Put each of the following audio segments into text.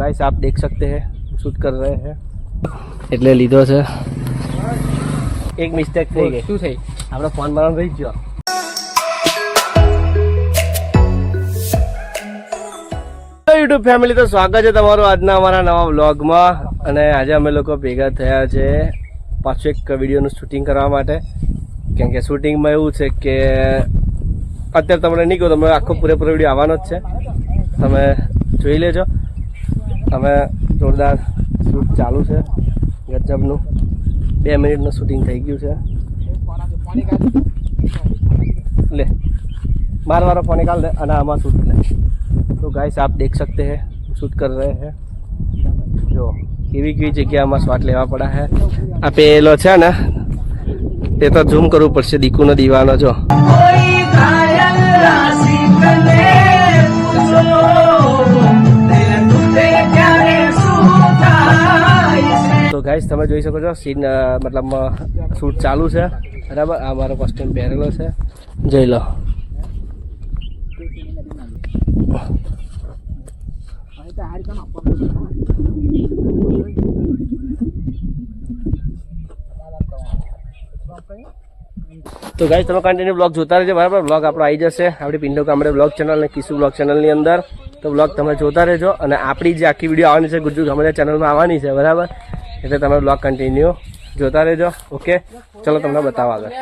guys आप देख सकते हैं शूट कर रहे हैं એટલે લીધો છે એક મિસ્ટેક થઈ ગઈ શું થઈ આપણો ફોન મારવાનો રહી ગયો YouTube ફેમિલી તો સ્વાગત છે તમારું આજના અમારા નવા વ્લોગમાં અને આજે અમે લોકો ભેગા થયા છે પાછું એક વિડીયોનું શૂટિંગ કરવા માટે કેમ કે શૂટિંગમાં એવું છે કે અત્યારે તમને નહીં કહું તમે આખો પૂરેપૂરો વિડીયો આવવાનો જ છે તમે જોઈ લેજો અમે જોરદાર શૂટ ચાલુ છે ગજબનું 2 મિનિટનું શૂટિંગ થઈ ગયું છે ले मार वाला फोन निकाल दे अना हमारा शूट ले तो गाइस आप देख सकते हैं शूट कर रहे हैं जो केवी जगह में स्वाट लेवा पड़ा है आ पेलो है ने ये तो झूम करवू पड़े दीकू नो दीवानो जो तो गाइस તમે જોઈ શકો છો સીન मतलब शूट चालू है बराबर आ मारो कॉस्ट्यूम पहरेलो है જોઈ લો तो गाइस તમે કન્ટિન્યુ બ્લોગ જોતા રહેજો બરાબર બ્લોગ આપણો આવી જશે આપણી પિંડો કામડે બ્લોગ ચેનલ ને કિસુ બ્લોગ ચેનલ ની અંદર તો બ્લોગ તમે જોતા રહેજો અને આપણી જે આખી વિડીયો આવવાની છે ગુજ્જુ કામડે ચેનલ માં આવવાની છે બરાબર એટલે તમે બ્લોગ કન્ટિન્યુ જોતા રહેજો ઓકે ચલો તમને બતાવો આગળ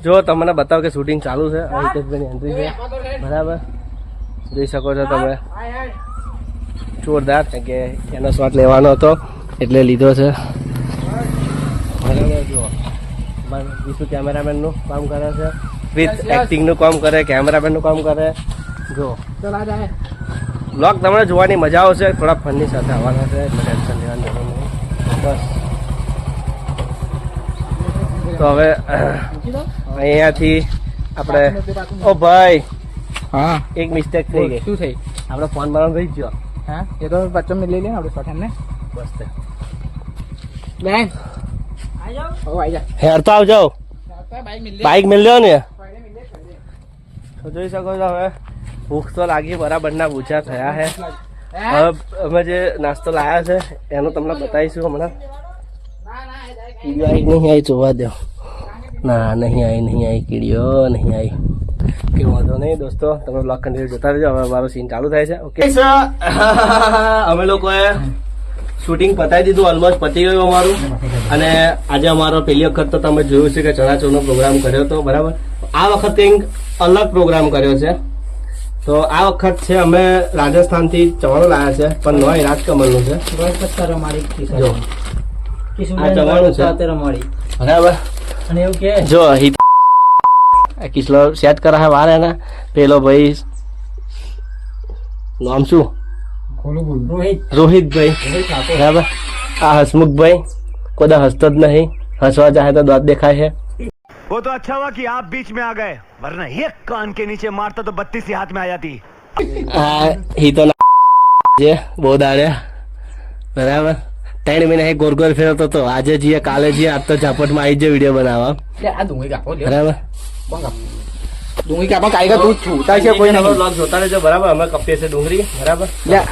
જો તમને બતાવો કે શૂટિંગ ચાલુ છે હિતેશભાઈની એન્ટ્રી છે બરાબર જોઈ શકો છો તમે જોરદાર કે એનો શોટ લેવાનો હતો એટલે લીધો છે બરાબર જો વિશુ કેમેરામેનનું કામ કરે છે વિથ એક્ટિંગનું કામ કરે કેમેરામેનનું કામ કરે જો બ્લોગ તમને જોવાની મજા આવશે થોડા ફનની સાથે આવવાના છે એટલે ટેન્શન લેવાની જરૂર નહીં બસ તો હવે અહીંયાથી આપણે ઓ ભાઈ હા એક મિસ્ટેક થઈ ગઈ શું થઈ આપણો ફોન મારવાનો રહી ગયો હા એ તો 5 મિનિટ લઈ લે આપણે શોર્ટ ને બસ તે બેન આવી જા હેર તો આવજો બાઈક મિલ લ્યો ને બાઈક તો જોઈ શકો છો હવે ભૂખ તો લાગી બરાબરના પૂછા થયા છે હવે અમે જે નાસ્તો લાવ્યા છે એનું તમને બતાવીશું હમણાં કીડીઓ આવી નહીં આવી જોવા દો ના નહીં આવી કીડીઓ નહીં આવી કે વાંધો નહીં દોસ્તો તમે બ્લોગ કન્ટિન્યુ જોતા રહેજો હવે અમારો સીન ચાલુ થાય છે ઓકે અમે લોકોએ શૂટિંગ પતાવી દીધું ઓલમોસ્ટ પતી ગયું અમારું અને આજે અમારો પહેલી વખત તો તમે જોયું છે કે ચણાચોરનો પ્રોગ્રામ કર્યો હતો બરાબર આ વખત કંઈક અલગ પ્રોગ્રામ કર્યો છે તો આ વખત છે અમે રાજસ્થાનથી ચવાણું લાવ્યા છે પણ નોય રાજકમલનું છે જો આ ચવાણું છે બરાબર અને એવું કે જો કિસલો સેટ કરા હે વાર એના પેલો ભાઈ નામ શું રોહિતભાઈ બરાબર આ હસમુખભાઈ કોદા હસતો જ નહીં હસવા ચાહે તો દાંત દેખાય છે वो तो अच्छा हुआ कि आप बीच में आ गए वरना एक कान के नीचे मारता तो 32 ही हाथ में आ जाती આ હી તો જે બહુ દાડ્યા બરાબર 3 મહિના એક ગોર ગોર ફેરતો હતો આજે જઈએ કાલે જઈએ આજ તો ઝાપટમાં આવી જાય વિડીયો બનાવવા આ ડુંગળી કાપો લ્યો બરાબર ડુંગળી કાપો કાઈગા તું છૂટા છે કોઈ નહીં બ્લોગ જોતા રહેજો બરાબર અમે કપીએ છે ડુંગળી બરાબર લે